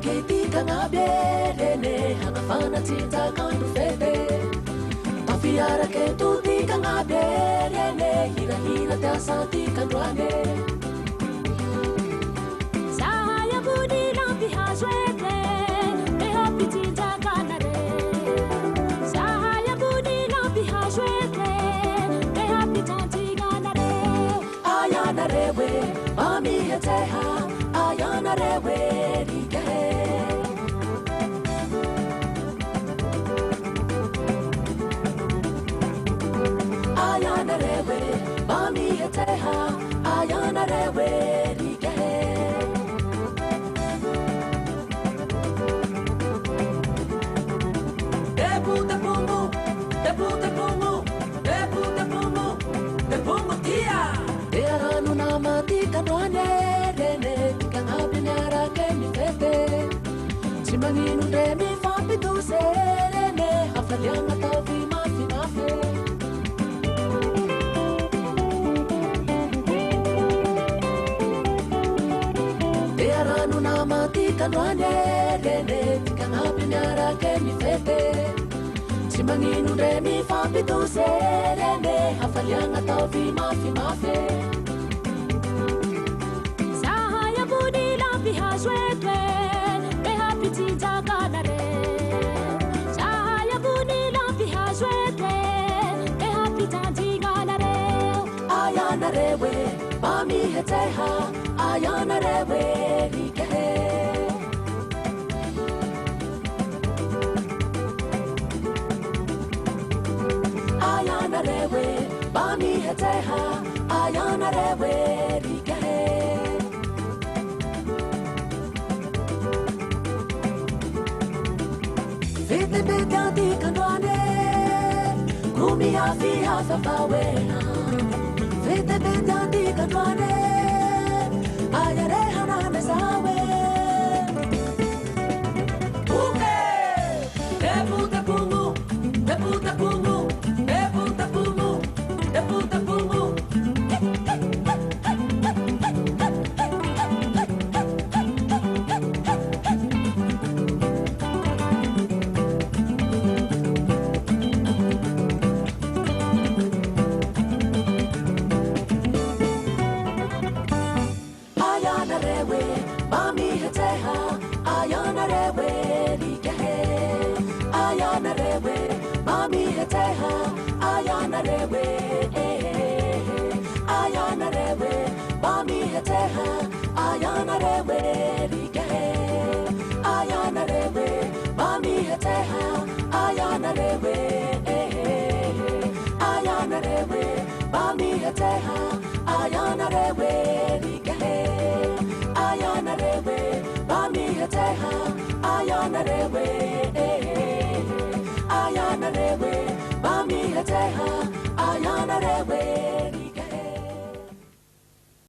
keti kangabere ne hangafana tita kandu fete Tafiara ke tuti kangabere ne hira hira te asati kanduane Sahaya budi lampi haswete me happy tita kanare Sahaya budi lampi haswete me happy tanti kanare Ayana rewe mami heteha Ayana rewe Ayana rewe, mami heteha. Ayana rewe, rike. Debu te pumu, debu te pumu, debu te pumu, debu tia. Dearanu nama tika noane rene, tika ngabinyara kemi fete. Chimanginu demi fapi tu serene, hafalianga tavi mafi mafe. Dearanu nama tika noane rene, tika ngabinyara kemi fete. Chimanginu demi fapi tu serene, hafalianga tavi mafi mafe. Sahaya budi lampi haswete me happy tita kanare Sahaya budi lampi haswete me happy tanti kanare Ayana rewe, mami heteha. Ayana rewe, rike. Ayana rewe, mami heteha. Ayana rewe, rike. Vite betanti kanduane, kumi hafi hafa fawena. Vite betanti kanduane, ayare hana mesawe. Uke, debu te pumu, debu te pumu, debu te pumu, debu te pumu. Ayana rewe, mami heteha. Ayana rewe, rike. Ayana rewe, mami heteha. Ayana rewe, Ayana rewe, mami heteha. Ayana rewe, rike. Ayana rewe, mami heteha. Ayana rewe, Ayana rewe, mami heteha. Ayana rewe, rike. Ayana rewe, mami heteha. Ayana rewe.